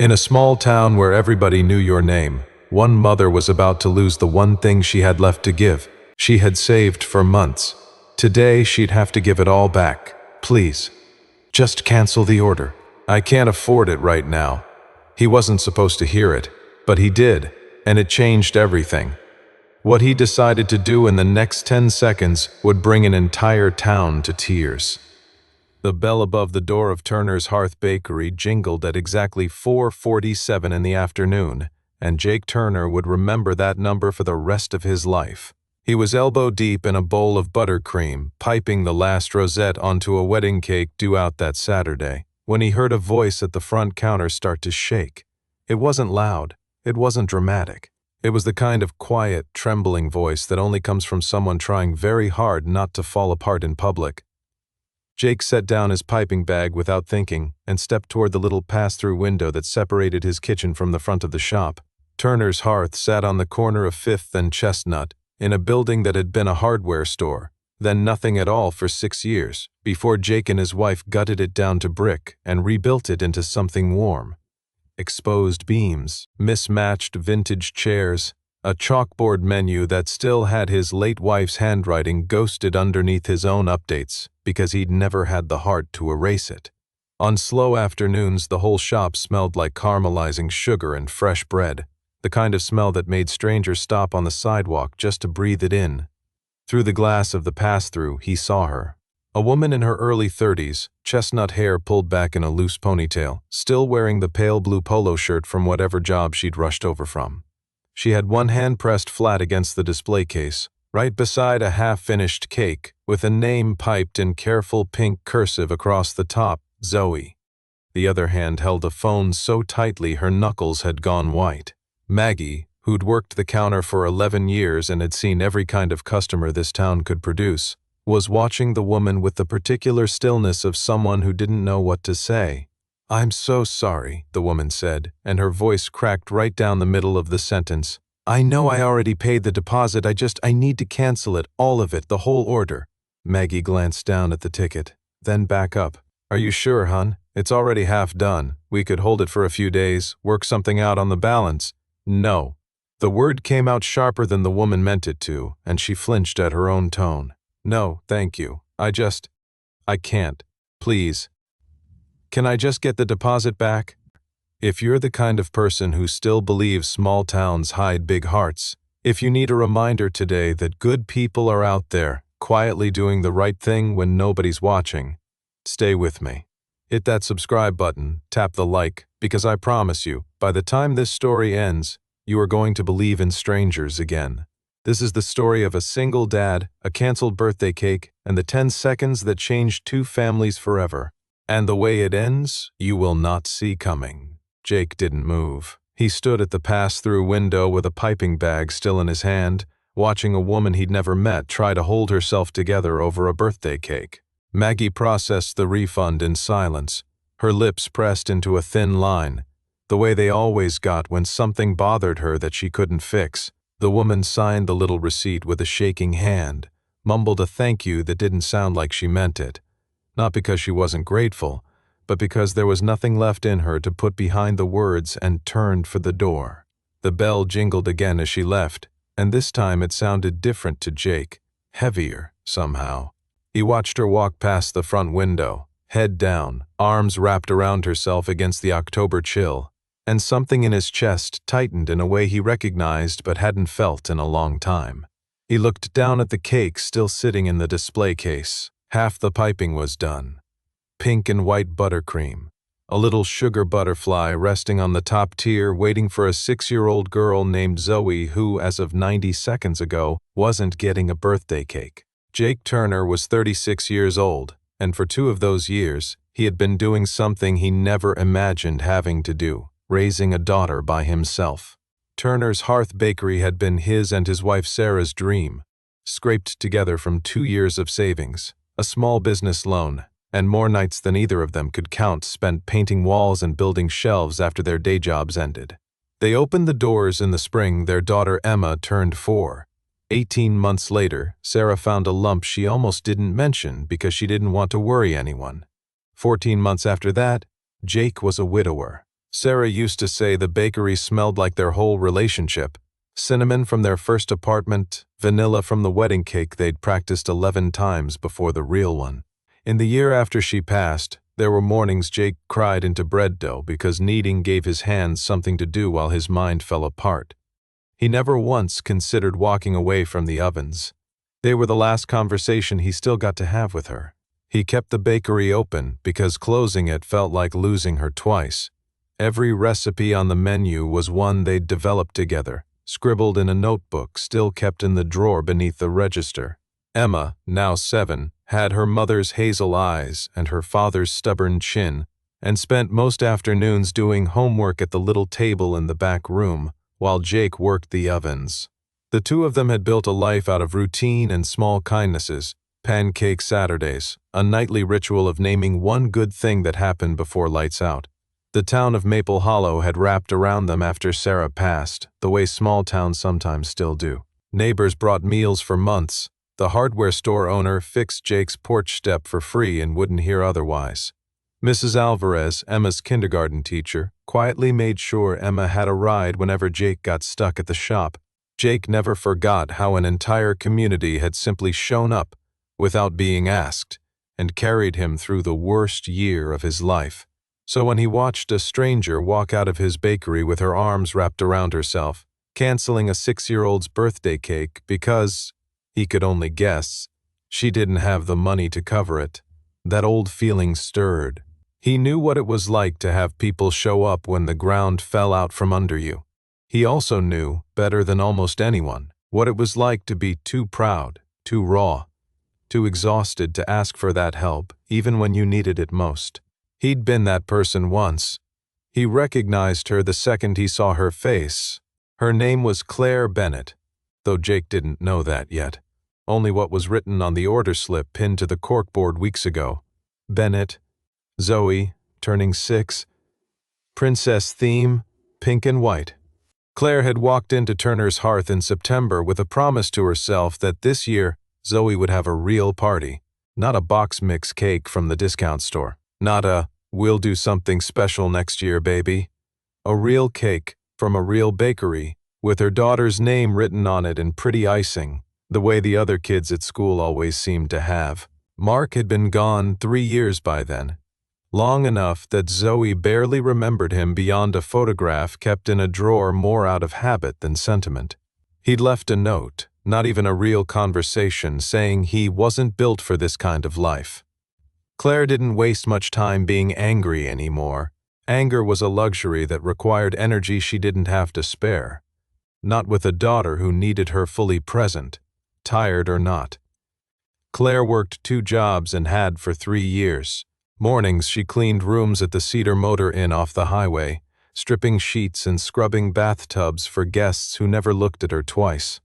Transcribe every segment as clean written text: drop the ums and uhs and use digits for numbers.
In a small town where everybody knew your name, one mother was about to lose the one thing she had left to give. She had saved for months. Today she'd have to give it all back. Please, just cancel the order. I can't afford it right now. He wasn't supposed to hear it, but he did, and it changed everything. What he decided to do in the next 10 seconds would bring an entire town to tears. The bell above the door of Turner's Hearth Bakery jingled at exactly 4:47 in the afternoon, and Jake Turner would remember that number for the rest of his life. He was elbow deep in a bowl of buttercream, piping the last rosette onto a wedding cake due out that Saturday, when he heard a voice at the front counter start to shake. It wasn't loud. It wasn't dramatic. It was the kind of quiet, trembling voice that only comes from someone trying very hard not to fall apart in public. Jake set down his piping bag without thinking and stepped toward the little pass-through window that separated his kitchen from the front of the shop. Turner's Hearth sat on the corner of 5th and Chestnut, in a building that had been a hardware store, then nothing at all for 6 years, before Jake and his wife gutted it down to brick and rebuilt it into something warm. Exposed beams, mismatched vintage chairs, a chalkboard menu that still had his late wife's handwriting ghosted underneath his own updates because he'd never had the heart to erase it. On slow afternoons, the whole shop smelled like caramelizing sugar and fresh bread, the kind of smell that made strangers stop on the sidewalk just to breathe it in. Through the glass of the pass-through, he saw her. A woman in her early 30s, chestnut hair pulled back in a loose ponytail, still wearing the pale blue polo shirt from whatever job she'd rushed over from. She had one hand pressed flat against the display case, right beside a half-finished cake, with a name piped in careful pink cursive across the top, Zoe. The other hand held a phone so tightly her knuckles had gone white. Maggie, who'd worked the counter for 11 years and had seen every kind of customer this town could produce, was watching the woman with the particular stillness of someone who didn't know what to say. "I'm so sorry," the woman said, and her voice cracked right down the middle of the sentence. "I know I already paid the deposit, I need to cancel it, all of it, the whole order." Maggie glanced down at the ticket, then back up. "Are you sure, hon? It's already half done. We could hold it for a few days, work something out on the balance." "No." The word came out sharper than the woman meant it to, and she flinched at her own tone. "No, thank you. I can't. Please. Can I just get the deposit back?" If you're the kind of person who still believes small towns hide big hearts, if you need a reminder today that good people are out there, quietly doing the right thing when nobody's watching, stay with me. Hit that subscribe button, tap the like, because I promise you, by the time this story ends, you are going to believe in strangers again. This is the story of a single dad, a canceled birthday cake, and the 10 seconds that changed two families forever. And the way it ends, you will not see coming. Jake didn't move. He stood at the pass-through window with a piping bag still in his hand, watching a woman he'd never met try to hold herself together over a birthday cake. Maggie processed the refund in silence, her lips pressed into a thin line, the way they always got when something bothered her that she couldn't fix. The woman signed the little receipt with a shaking hand, mumbled a thank you that didn't sound like she meant it. Not because she wasn't grateful, but because there was nothing left in her to put behind the words, and turned for the door. The bell jingled again as she left, and this time it sounded different to Jake, heavier, somehow. He watched her walk past the front window, head down, arms wrapped around herself against the October chill, and something in his chest tightened in a way he recognized but hadn't felt in a long time. He looked down at the cake still sitting in the display case. Half the piping was done. Pink and white buttercream. A little sugar butterfly resting on the top tier waiting for a 6-year-old girl named Zoe who, as of 90 seconds ago, wasn't getting a birthday cake. Jake Turner was 36 years old, and for 2 of those years, he had been doing something he never imagined having to do, raising a daughter by himself. Turner's Hearth Bakery had been his and his wife Sarah's dream, scraped together from 2 years of savings, a small business loan, and more nights than either of them could count spent painting walls and building shelves after their day jobs ended. They opened the doors in the spring their daughter Emma turned 4. 18 months later, Sarah found a lump she almost didn't mention because she didn't want to worry anyone. 14 months after that, Jake was a widower. Sarah used to say the bakery smelled like their whole relationship. Cinnamon from their first apartment, vanilla from the wedding cake they'd practiced 11 times before the real one. In the year after she passed, there were mornings Jake cried into bread dough because kneading gave his hands something to do while his mind fell apart. He never once considered walking away from the ovens. They were the last conversation he still got to have with her. He kept the bakery open because closing it felt like losing her twice. Every recipe on the menu was one they'd developed together, scribbled in a notebook still kept in the drawer beneath the register. Emma, now 7, had her mother's hazel eyes and her father's stubborn chin, and spent most afternoons doing homework at the little table in the back room, while Jake worked the ovens. The two of them had built a life out of routine and small kindnesses, pancake Saturdays, a nightly ritual of naming one good thing that happened before lights out. The town of Maple Hollow had wrapped around them after Sarah passed, the way small towns sometimes still do. Neighbors brought meals for months. The hardware store owner fixed Jake's porch step for free and wouldn't hear otherwise. Mrs. Alvarez, Emma's kindergarten teacher, quietly made sure Emma had a ride whenever Jake got stuck at the shop. Jake never forgot how an entire community had simply shown up, without being asked, and carried him through the worst year of his life. So when he watched a stranger walk out of his bakery with her arms wrapped around herself, canceling a 6-year-old's birthday cake because, he could only guess, she didn't have the money to cover it, that old feeling stirred. He knew what it was like to have people show up when the ground fell out from under you. He also knew, better than almost anyone, what it was like to be too proud, too raw, too exhausted to ask for that help, even when you needed it most. He'd been that person once. He recognized her the second he saw her face. Her name was Claire Bennett, though Jake didn't know that yet. Only what was written on the order slip pinned to the corkboard weeks ago. Bennett, Zoe, turning 6, princess theme, pink and white. Claire had walked into Turner's Hearth in September with a promise to herself that this year Zoe would have a real party, not a box mix cake from the discount store. Not a, we'll do something special next year, baby. A real cake from a real bakery, with her daughter's name written on it in pretty icing, the way the other kids at school always seemed to have. Mark had been gone 3 years by then, long enough that Zoe barely remembered him beyond a photograph kept in a drawer more out of habit than sentiment. He'd left a note, not even a real conversation, saying he wasn't built for this kind of life. Claire didn't waste much time being angry anymore. Anger was a luxury that required energy she didn't have to spare. Not with a daughter who needed her fully present, tired or not. Claire worked 2 jobs and had for 3 years. Mornings she cleaned rooms at the Cedar Motor Inn off the highway, stripping sheets and scrubbing bathtubs for guests who never looked at her twice.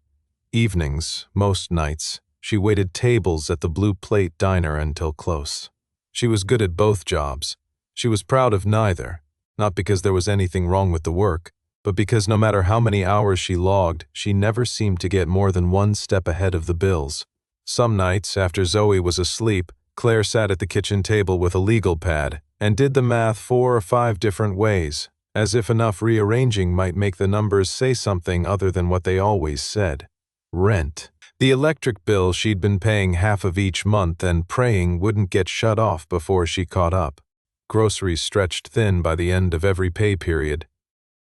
Evenings, most nights, she waited tables at the Blue Plate diner until close. She was good at both jobs. She was proud of neither, not because there was anything wrong with the work, but because no matter how many hours she logged, she never seemed to get more than 1 step ahead of the bills. Some nights, after Zoe was asleep, Claire sat at the kitchen table with a legal pad and did the math 4 or 5 different ways, as if enough rearranging might make the numbers say something other than what they always said. Rent. The electric bill she'd been paying half of each month and praying wouldn't get shut off before she caught up. Groceries stretched thin by the end of every pay period.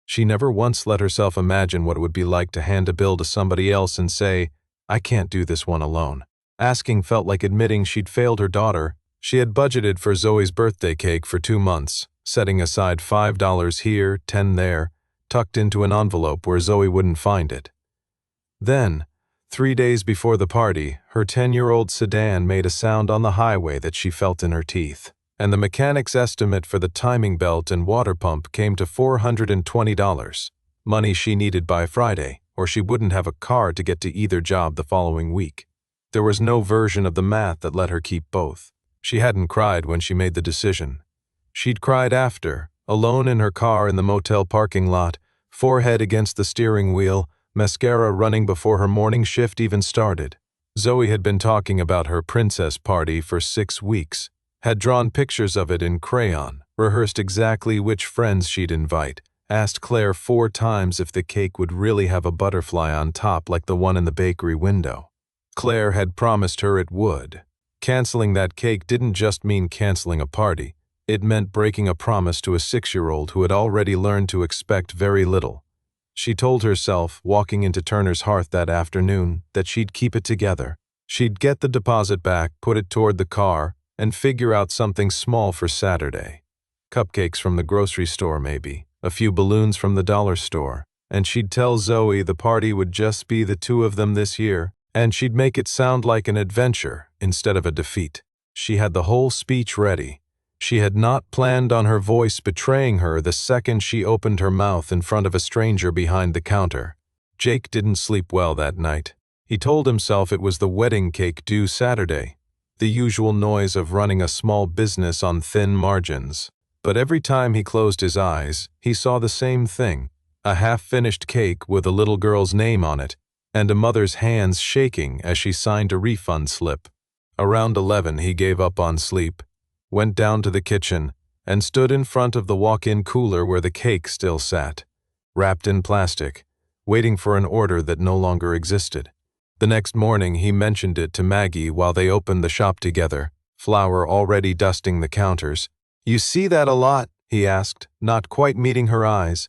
She never once let herself imagine what it would be like to hand a bill to somebody else and say, "I can't do this one alone." Asking felt like admitting she'd failed her daughter. She had budgeted for Zoe's birthday cake for 2 months, setting aside $5 here, 10 there, tucked into an envelope where Zoe wouldn't find it. Then, 3 days before the party, her 10-year-old sedan made a sound on the highway that she felt in her teeth, and the mechanic's estimate for the timing belt and water pump came to $420, money she needed by Friday, or she wouldn't have a car to get to either job the following week. There was no version of the math that let her keep both. She hadn't cried when she made the decision. She'd cried after, alone in her car in the motel parking lot, forehead against the steering wheel, mascara running before her morning shift even started. Zoe had been talking about her princess party for 6 weeks, had drawn pictures of it in crayon, rehearsed exactly which friends she'd invite, asked Claire 4 times if the cake would really have a butterfly on top like the one in the bakery window. Claire had promised her it would. Canceling that cake didn't just mean canceling a party. It meant breaking a promise to a 6-year-old who had already learned to expect very little. She told herself, walking into Turner's Hearth that afternoon, that she'd keep it together. She'd get the deposit back, put it toward the car, and figure out something small for Saturday. Cupcakes from the grocery store maybe, a few balloons from the dollar store, and she'd tell Zoe the party would just be the 2 of them this year, and she'd make it sound like an adventure instead of a defeat. She had the whole speech ready. She had not planned on her voice betraying her the second she opened her mouth in front of a stranger behind the counter. Jake didn't sleep well that night. He told himself it was the wedding cake due Saturday, the usual noise of running a small business on thin margins. But every time he closed his eyes, he saw the same thing, a half-finished cake with a little girl's name on it, and a mother's hands shaking as she signed a refund slip. Around 11 he gave up on sleep, went down to the kitchen, and stood in front of the walk-in cooler where the cake still sat, wrapped in plastic, waiting for an order that no longer existed. The next morning he mentioned it to Maggie while they opened the shop together, flour already dusting the counters. "You see that a lot?" he asked, not quite meeting her eyes.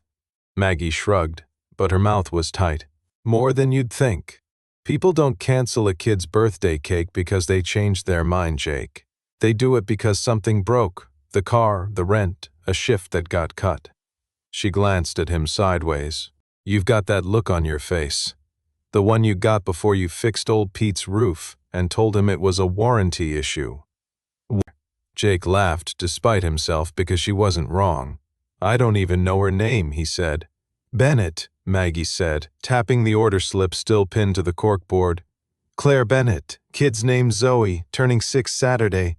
Maggie shrugged, but her mouth was tight. "More than you'd think. People don't cancel a kid's birthday cake because they changed their mind, Jake. They do it because something broke, the car, the rent, a shift that got cut." She glanced at him sideways. "You've got that look on your face. The one you got before you fixed old Pete's roof and told him it was a warranty issue." Jake laughed despite himself because she wasn't wrong. "I don't even know her name," he said. "Bennett," Maggie said, tapping the order slip still pinned to the corkboard. "Claire Bennett, kid's name's Zoe, turning 6 Saturday."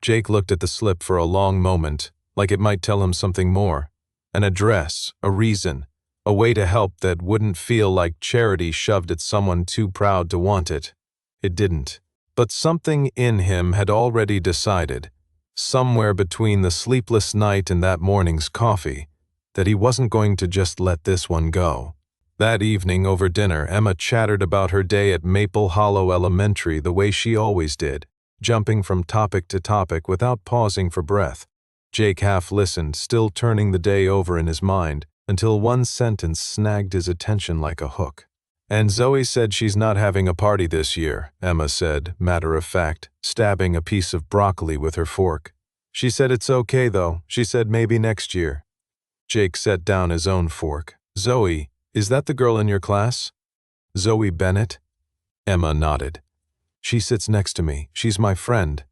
Jake looked at the slip for a long moment, like it might tell him something more. An address, a reason, a way to help that wouldn't feel like charity shoved at someone too proud to want it. It didn't. But something in him had already decided, somewhere between the sleepless night and that morning's coffee, that he wasn't going to just let this one go. That evening over dinner, Emma chattered about her day at Maple Hollow Elementary the way she always did, jumping from topic to topic without pausing for breath. Jake half listened, still turning the day over in his mind, until one sentence snagged his attention like a hook. "And Zoe said she's not having a party this year," Emma said, matter of fact, stabbing a piece of broccoli with her fork. "She said it's okay though. She said maybe next year." Jake set down his own fork. "Zoe, is that the girl in your class?" "Zoe Bennett?" Emma nodded. "She sits next to me. She's my friend."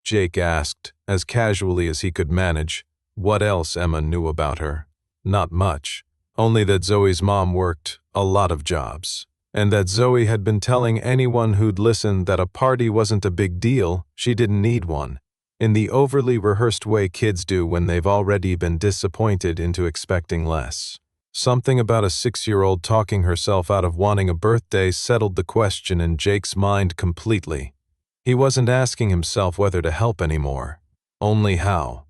Jake asked, as casually as he could manage, what else Emma knew about her. Not much. Only that Zoe's mom worked a lot of jobs, and that Zoe had been telling anyone who'd listened that a party wasn't a big deal, she didn't need one, in the overly rehearsed way kids do when they've already been disappointed into expecting less. Something about a 6-year-old talking herself out of wanting a birthday settled the question in Jake's mind completely. He wasn't asking himself whether to help anymore, only how.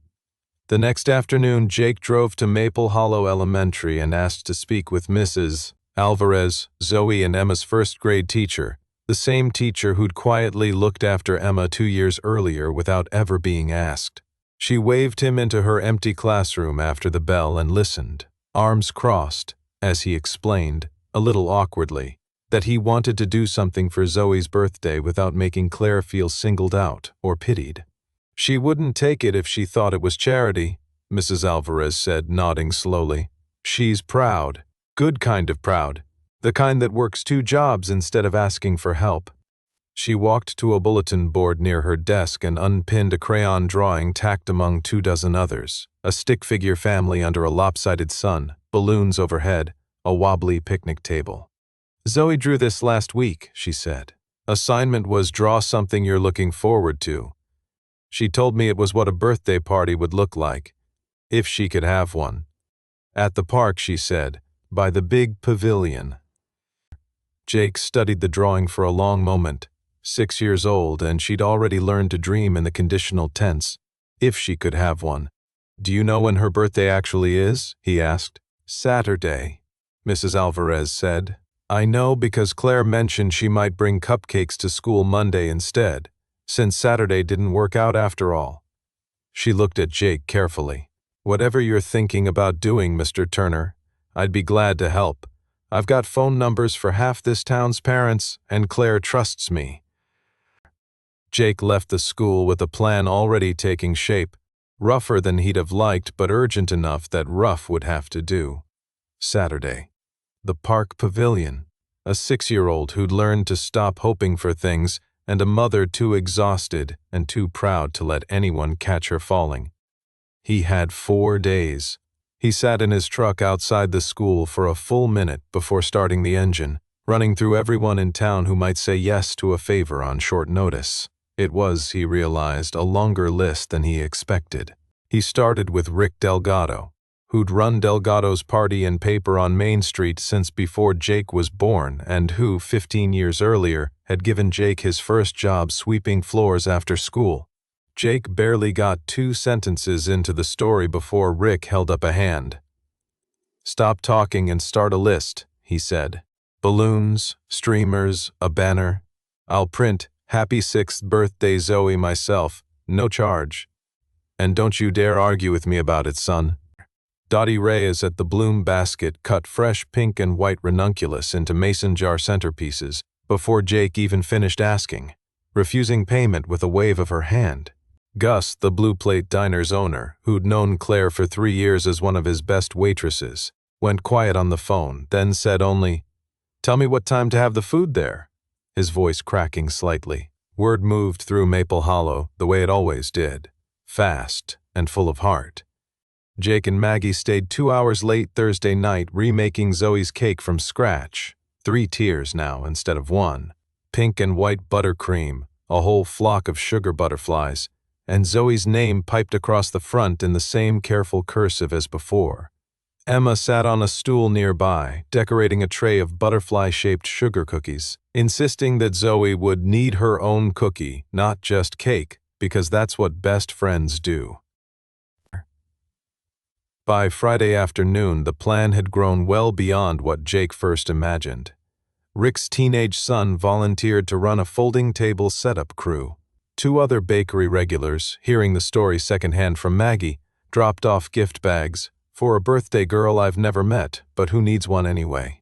The next afternoon, Jake drove to Maple Hollow Elementary and asked to speak with Mrs. Alvarez, Zoe and Emma's first-grade teacher, the same teacher who'd quietly looked after Emma 2 years earlier without ever being asked. She waved him into her empty classroom after the bell and listened, arms crossed, as he explained, a little awkwardly, that he wanted to do something for Zoe's birthday without making Claire feel singled out or pitied. "She wouldn't take it if she thought it was charity," Mrs. Alvarez said, nodding slowly. "She's proud, good kind of proud, the kind that works 2 jobs instead of asking for help." She walked to a bulletin board near her desk and unpinned a crayon drawing tacked among 24 others, a stick figure family under a lopsided sun, balloons overhead, a wobbly picnic table. "Zoe drew this last week," she said. "Assignment was draw something you're looking forward to. She told me it was what a birthday party would look like, if she could have one. At the park," she said, "by the big pavilion." Jake studied the drawing for a long moment. 6 years old, and she'd already learned to dream in the conditional tense. if she could have one. "Do you know when her birthday actually is?" he asked. "Saturday," Mrs. Alvarez said. "I know because Claire mentioned she might bring cupcakes to school Monday instead, since Saturday didn't work out after all." She looked at Jake carefully. "Whatever you're thinking about doing, Mr. Turner, I'd be glad to help. I've got phone numbers for half this town's parents, and Claire trusts me." Jake left the school with a plan already taking shape, rougher than he'd have liked but urgent enough that rough would have to do. Saturday. The park pavilion. A 6-year-old who'd learned to stop hoping for things, and a mother too exhausted and too proud to let anyone catch her falling. He had 4 days. He sat in his truck outside the school for a full minute before starting the engine, running through everyone in town who might say yes to a favor on short notice. It was, he realized, a longer list than he expected. He started with Rick Delgado, who'd run Delgado's Party and Paper on Main Street since before Jake was born and who, 15 years earlier, had given Jake his first job sweeping floors after school. Jake barely got 2 sentences into the story before Rick held up a hand. "Stop talking and start a list," he said. "Balloons, streamers, a banner. I'll print 'Happy 6th birthday Zoe' myself, no charge. And don't you dare argue with me about it, son." Dottie Reyes at the bloom basket cut fresh pink and white ranunculus into mason jar centerpieces before Jake even finished asking, refusing payment with a wave of her hand. Gus, the Blue Plate Diner's owner, who'd known Claire for 3 years as one of his best waitresses, went quiet on the phone, then said only, "Tell me what time to have the food there," his voice cracking slightly. Word moved through Maple Hollow the way it always did, fast and full of heart. Jake and Maggie stayed 2 hours late Thursday night remaking Zoe's cake from scratch. 3 tiers now instead of 1. Pink and white buttercream, a whole flock of sugar butterflies, and Zoe's name piped across the front in the same careful cursive as before. Emma sat on a stool nearby, decorating a tray of butterfly-shaped sugar cookies, insisting that Zoe would need her own cookie, not just cake, because that's what best friends do. By Friday afternoon, the plan had grown well beyond what Jake first imagined. Rick's teenage son volunteered to run a folding table setup crew. 2 other bakery regulars, hearing the story secondhand from Maggie, dropped off gift bags for a birthday girl I've never met, but who needs one anyway.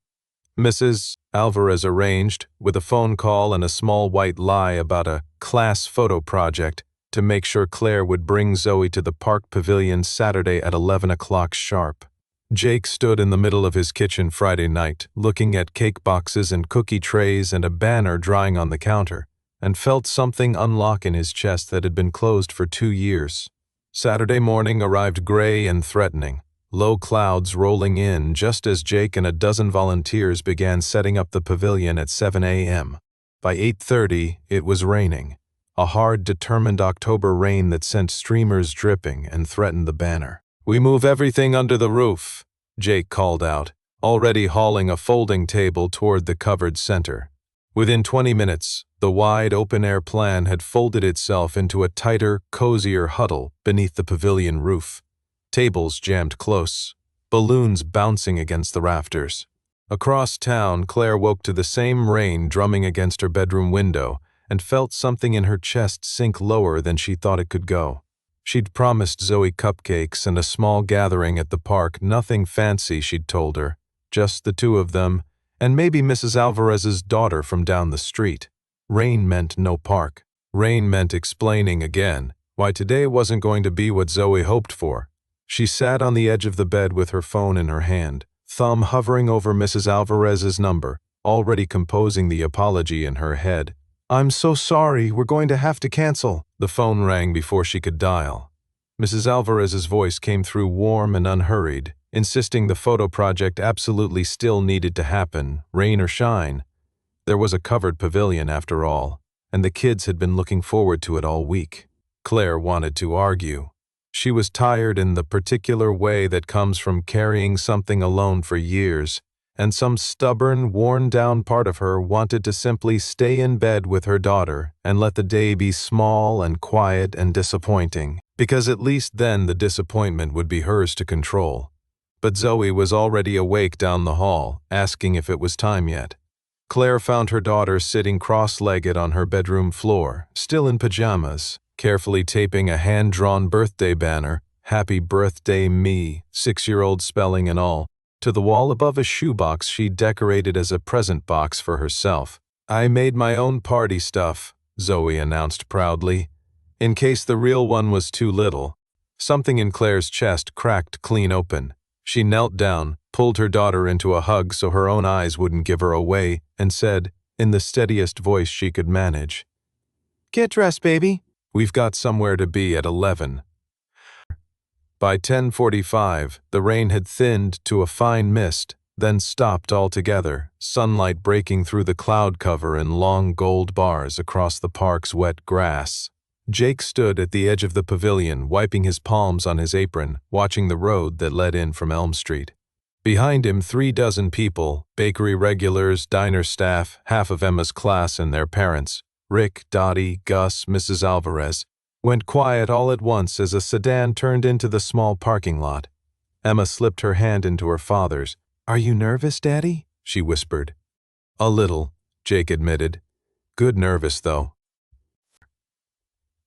Mrs. Alvarez arranged, with a phone call and a small white lie about a class photo project, to make sure Claire would bring Zoe to the park pavilion Saturday at 11 o'clock sharp. Jake stood in the middle of his kitchen Friday night, looking at cake boxes and cookie trays and a banner drying on the counter, and felt something unlock in his chest that had been closed for 2 years. Saturday morning arrived gray and threatening, low clouds rolling in just as Jake and a dozen volunteers began setting up the pavilion at 7 a.m. By 8:30, it was raining. A hard, determined October rain that sent streamers dripping and threatened the banner. "We move everything under the roof," Jake called out, already hauling a folding table toward the covered center. Within 20 minutes, the wide open-air plan had folded itself into a tighter, cozier huddle beneath the pavilion roof. Tables jammed close, balloons bouncing against the rafters. Across town, Claire woke to the same rain drumming against her bedroom window, and felt something in her chest sink lower than she thought it could go. She'd promised Zoe cupcakes and a small gathering at the park, nothing fancy, she'd told her, just the 2 of them, and maybe Mrs. Alvarez's daughter from down the street. Rain meant no park. Rain meant explaining again why today wasn't going to be what Zoe hoped for. She sat on the edge of the bed with her phone in her hand, thumb hovering over Mrs. Alvarez's number, already composing the apology in her head. "I'm so sorry, we're going to have to cancel." The phone rang before she could dial. Mrs. Alvarez's voice came through warm and unhurried, insisting the photo project absolutely still needed to happen, rain or shine. There was a covered pavilion after all, and the kids had been looking forward to it all week. Claire wanted to argue. She was tired in the particular way that comes from carrying something alone for years, and some stubborn, worn-down part of her wanted to simply stay in bed with her daughter and let the day be small and quiet and disappointing. because at least then the disappointment would be hers to control. But Zoe was already awake down the hall, asking if it was time yet. Claire found her daughter sitting cross-legged on her bedroom floor, still in pajamas, carefully taping a hand-drawn birthday banner, "Happy Birthday Me," 6-year-old spelling and all, to the wall above a shoebox she decorated as a present box for herself. "I made my own party stuff," Zoe announced proudly, in case the real one was too little. Something in Claire's chest cracked clean open. She knelt down, pulled her daughter into a hug so her own eyes wouldn't give her away, and said, in the steadiest voice she could manage, "Get dressed, baby. We've got somewhere to be at 11. By 10:45, the rain had thinned to a fine mist, then stopped altogether, sunlight breaking through the cloud cover in long gold bars across the park's wet grass. Jake stood at the edge of the pavilion, wiping his palms on his apron, watching the road that led in from Elm Street. Behind him, 36 people, bakery regulars, diner staff, half of Emma's class and their parents, Rick, Dottie, Gus, Mrs. Alvarez, went quiet all at once as a sedan turned into the small parking lot. Emma slipped her hand into her father's. "Are you nervous, Daddy?" she whispered. "A little," Jake admitted. "Good nervous, though."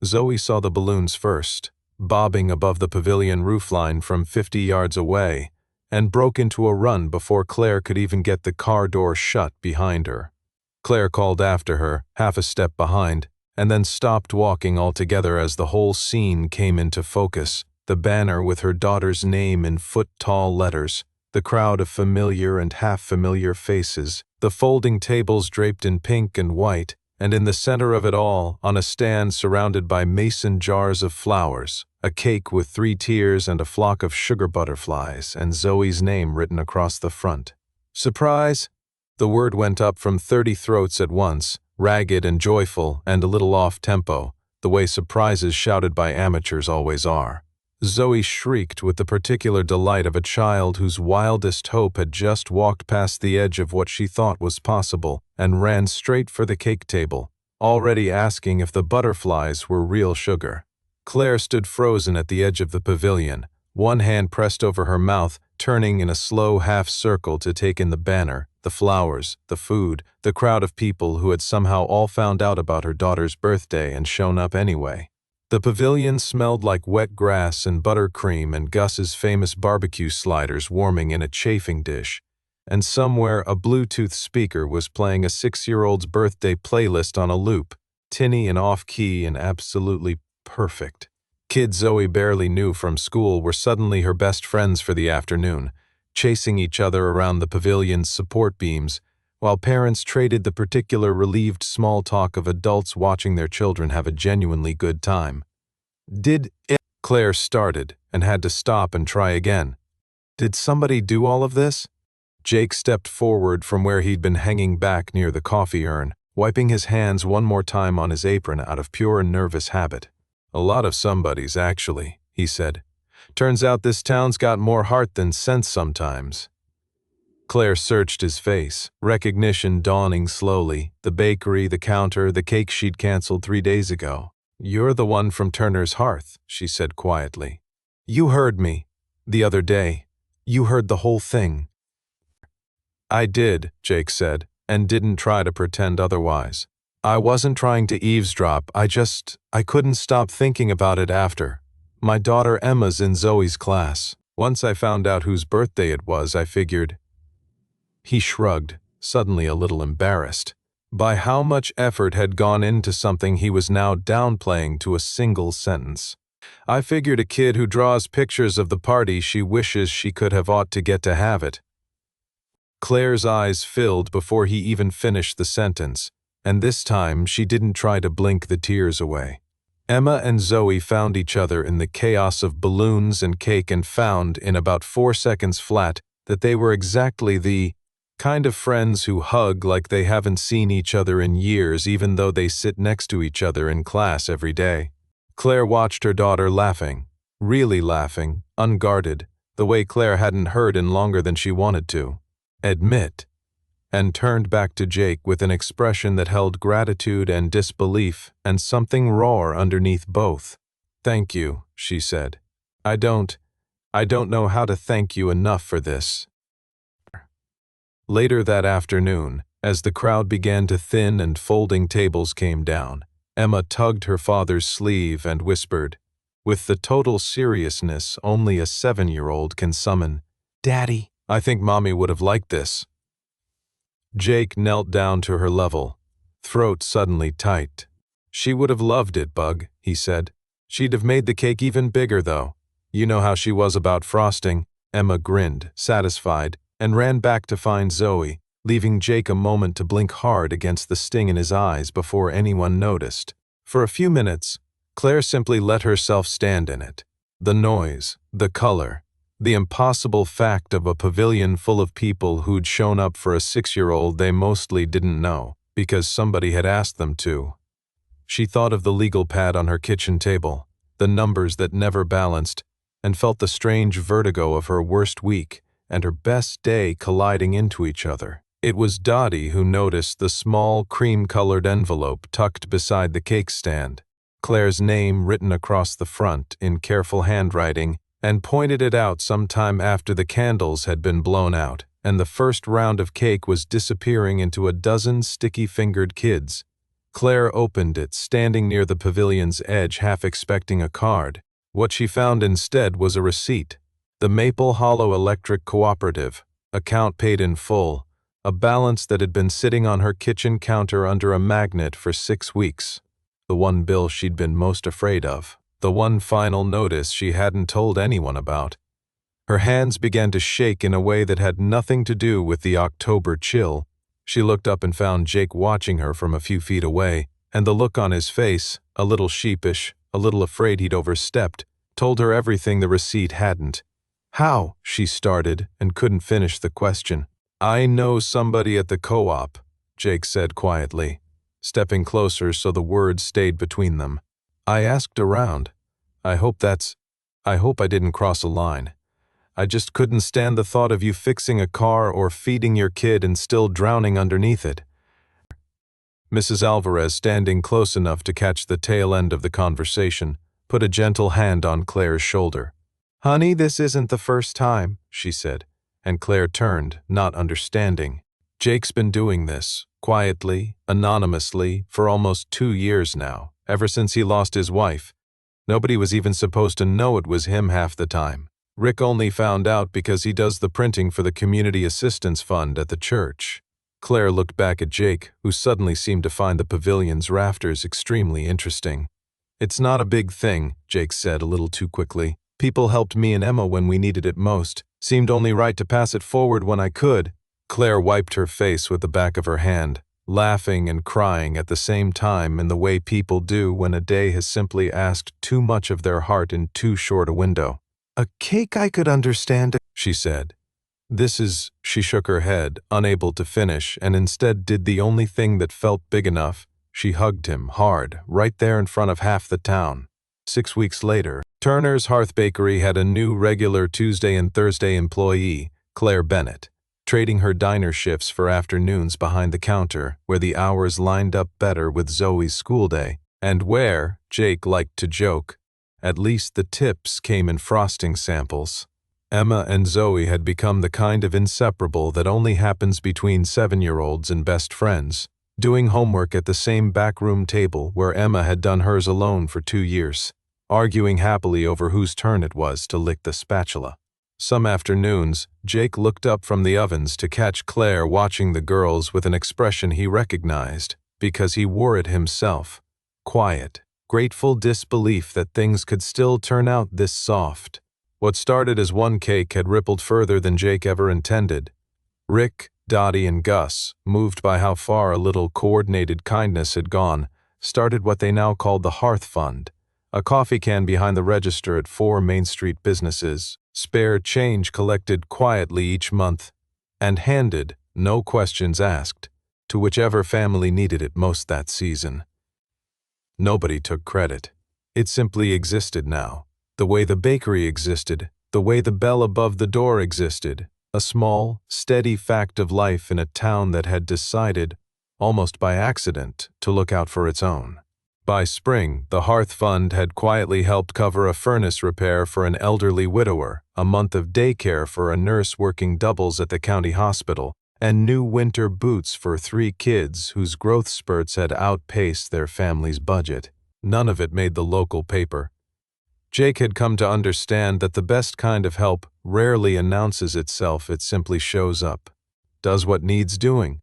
Zoe saw the balloons first, bobbing above the pavilion roofline from 50 yards away, and broke into a run before Claire could even get the car door shut behind her. Claire called after her, half a step behind, and then stopped walking altogether as the whole scene came into focus, the banner with her daughter's name in foot-tall letters, the crowd of familiar and half-familiar faces, the folding tables draped in pink and white, and in the center of it all, on a stand surrounded by mason jars of flowers, a cake with 3 tiers and a flock of sugar butterflies, and Zoe's name written across the front. "Surprise!" The word went up from 30 throats at once, ragged and joyful and a little off-tempo, the way surprises shouted by amateurs always are. Zoe shrieked with the particular delight of a child whose wildest hope had just walked past the edge of what she thought was possible and ran straight for the cake table, already asking if the butterflies were real sugar. Claire stood frozen at the edge of the pavilion, one hand pressed over her mouth, turning in a slow half-circle to take in the banner, the flowers, the food, the crowd of people who had somehow all found out about her daughter's birthday and shown up anyway. The pavilion smelled like wet grass and buttercream and Gus's famous barbecue sliders warming in a chafing dish, and somewhere a Bluetooth speaker was playing a 6-year-old's birthday playlist on a loop, tinny and off-key and absolutely perfect. Kids Zoe barely knew from school were suddenly her best friends for the afternoon, chasing each other around the pavilion's support beams, while parents traded the particular relieved small talk of adults watching their children have a genuinely good time. Claire started and had to stop and try again. Did somebody do all of this? Jake stepped forward from where he'd been hanging back near the coffee urn, wiping his hands one more time on his apron out of pure nervous habit. "A lot of somebodies, actually," he said. "Turns out this town's got more heart than sense sometimes." Claire searched his face, recognition dawning slowly, the bakery, the counter, the cake she'd canceled 3 days ago. "You're the one from Turner's Hearth," she said quietly. "You heard me. The other day. You heard the whole thing." "I did," Jake said, and didn't try to pretend otherwise. "I wasn't trying to eavesdrop, I couldn't stop thinking about it after. My daughter Emma's in Zoe's class. Once I found out whose birthday it was, I figured..." He shrugged, suddenly a little embarrassed by how much effort had gone into something he was now downplaying to a single sentence. "I figured a kid who draws pictures of the party she wishes she could have ought to get to have it." Claire's eyes filled before he even finished the sentence, and this time she didn't try to blink the tears away. Emma and Zoe found each other in the chaos of balloons and cake and found, in about 4 seconds flat, that they were exactly the kind of friends who hug like they haven't seen each other in years even though they sit next to each other in class every day. Claire watched her daughter laughing, really laughing, unguarded, the way Claire hadn't heard in longer than she wanted to admit, and turned back to Jake with an expression that held gratitude and disbelief and something raw underneath both. "Thank you," she said. I don't know how to thank you enough for this." Later that afternoon, as the crowd began to thin and folding tables came down, Emma tugged her father's sleeve and whispered, with the total seriousness only a 7-year-old can summon, "Daddy, I think Mommy would have liked this." Jake knelt down to her level, throat suddenly tight. "She would have loved it, Bug," he said. "She'd have made the cake even bigger, though. You know how she was about frosting." Emma grinned, satisfied, and ran back to find Zoe, leaving Jake a moment to blink hard against the sting in his eyes before anyone noticed. For a few minutes, Claire simply let herself stand in it. The noise, the color, the impossible fact of a pavilion full of people who'd shown up for a 6-year-old they mostly didn't know, because somebody had asked them to. She thought of the legal pad on her kitchen table, the numbers that never balanced, and felt the strange vertigo of her worst week and her best day colliding into each other. It was Dottie who noticed the small, cream-colored envelope tucked beside the cake stand, Claire's name written across the front in careful handwriting, and pointed it out sometime after the candles had been blown out and the first round of cake was disappearing into a dozen sticky-fingered kids. Claire opened it, standing near the pavilion's edge, half expecting a card. What she found instead was a receipt. The Maple Hollow Electric Cooperative, account paid in full, a balance that had been sitting on her kitchen counter under a magnet for 6 weeks. The one bill she'd been most afraid of. The one final notice she hadn't told anyone about. Her hands began to shake in a way that had nothing to do with the October chill. She looked up and found Jake watching her from a few feet away, and the look on his face, a little sheepish, a little afraid he'd overstepped, told her everything the receipt hadn't. "How?" she started and couldn't finish the question. "I know somebody at the co-op," Jake said quietly, stepping closer so the words stayed between them. "I asked around. I hope I didn't cross a line. I just couldn't stand the thought of you fixing a car or feeding your kid and still drowning underneath it." Mrs. Alvarez, standing close enough to catch the tail end of the conversation, put a gentle hand on Claire's shoulder. "Honey, this isn't the first time," she said, and Claire turned, not understanding. Jake's been doing this, quietly, anonymously, for almost 2 years now, ever since he lost his wife. Nobody was even supposed to know it was him half the time. Rick only found out because he does the printing for the Community Assistance Fund at the church. Claire looked back at Jake, who suddenly seemed to find the pavilion's rafters extremely interesting. "It's not a big thing," Jake said a little too quickly. "People helped me and Emma when we needed it most. Seemed only right to pass it forward when I could." Claire wiped her face with the back of her hand, laughing and crying at the same time in the way people do when a day has simply asked too much of their heart in too short a window. "A cake I could understand," she said. She shook her head, unable to finish, and instead did the only thing that felt big enough. She hugged him hard, right there in front of half the town. 6 weeks later, Turner's Hearth Bakery had a new regular Tuesday and Thursday employee, Claire Bennett, trading her diner shifts for afternoons behind the counter, where the hours lined up better with Zoe's school day, and where, Jake liked to joke, at least the tips came in frosting samples. Emma and Zoe had become the kind of inseparable that only happens between 7-year-olds and best friends, doing homework at the same backroom table where Emma had done hers alone for 2 years, arguing happily over whose turn it was to lick the spatula. Some afternoons, Jake looked up from the ovens to catch Claire watching the girls with an expression he recognized, because he wore it himself. Quiet, grateful disbelief that things could still turn out this soft. What started as one cake had rippled further than Jake ever intended. Rick, Dottie, and Gus, moved by how far a little coordinated kindness had gone, started what they now called the Hearth Fund, a coffee can behind the register at 4 Main Street businesses, spare change collected quietly each month, and handed, no questions asked, to whichever family needed it most that season. Nobody took credit. It simply existed now. The way the bakery existed, the way the bell above the door existed, a small, steady fact of life in a town that had decided, almost by accident, to look out for its own. By spring, the Hearth Fund had quietly helped cover a furnace repair for an elderly widower, a month of daycare for a nurse working doubles at the county hospital, and new winter boots for 3 kids whose growth spurts had outpaced their family's budget. None of it made the local paper. Jake had come to understand that the best kind of help rarely announces itself, it simply shows up, does what needs doing,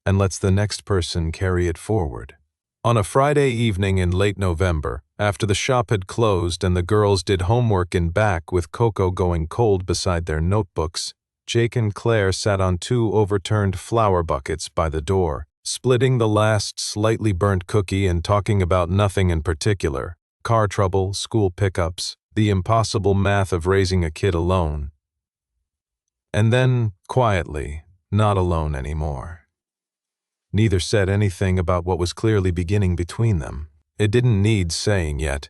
and lets the next person carry it forward. On a Friday evening in late November, after the shop had closed and the girls did homework in back with cocoa going cold beside their notebooks, Jake and Claire sat on 2 overturned flower buckets by the door, splitting the last slightly burnt cookie and talking about nothing in particular: car trouble, school pickups, the impossible math of raising a kid alone. And then, quietly, not alone anymore. Neither said anything about what was clearly beginning between them. It didn't need saying yet.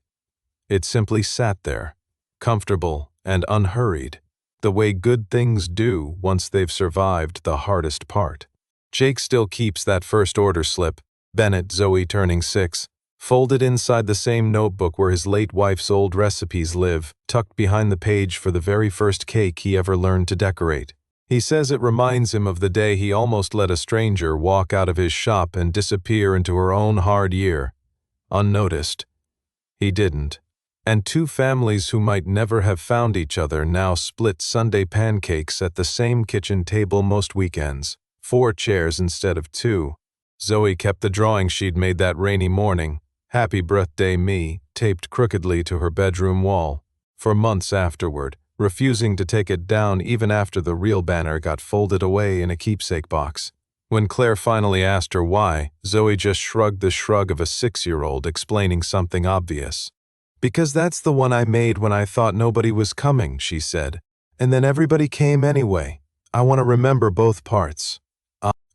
It simply sat there, comfortable and unhurried, the way good things do once they've survived the hardest part. Jake still keeps that first order slip, Bennett, Zoe turning 6, folded inside the same notebook where his late wife's old recipes live, tucked behind the page for the very first cake he ever learned to decorate. He says it reminds him of the day he almost let a stranger walk out of his shop and disappear into her own hard year. Unnoticed. He didn't. And 2 families who might never have found each other now split Sunday pancakes at the same kitchen table most weekends. 4 chairs instead of 2. Zoe kept the drawing she'd made that rainy morning, "Happy Birthday Me," taped crookedly to her bedroom wall, for months afterward, refusing to take it down even after the real banner got folded away in a keepsake box. When Claire finally asked her why, Zoe just shrugged the shrug of a 6-year-old explaining something obvious. "Because that's the one I made when I thought nobody was coming," she said. "And then everybody came anyway. I want to remember both parts."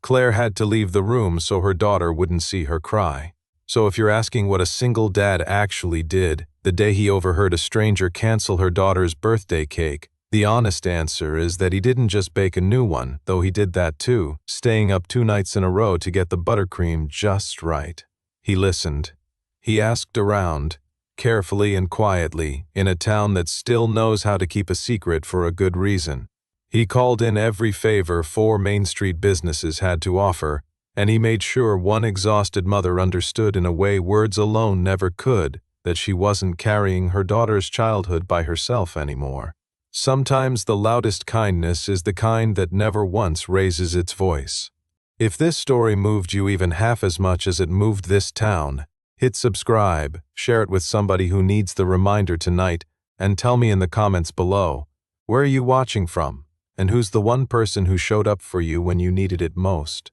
Claire had to leave the room so her daughter wouldn't see her cry. So if you're asking what a single dad actually did the day he overheard a stranger cancel her daughter's birthday cake, the honest answer is that he didn't just bake a new one, though he did that too, staying up 2 nights in a row to get the buttercream just right. He listened. He asked around, carefully and quietly, in a town that still knows how to keep a secret for a good reason. He called in every favor 4 Main Street businesses had to offer, and he made sure one exhausted mother understood in a way words alone never could that she wasn't carrying her daughter's childhood by herself anymore. Sometimes the loudest kindness is the kind that never once raises its voice. If this story moved you even half as much as it moved this town, hit subscribe, share it with somebody who needs the reminder tonight, and tell me in the comments below, where are you watching from, and who's the one person who showed up for you when you needed it most?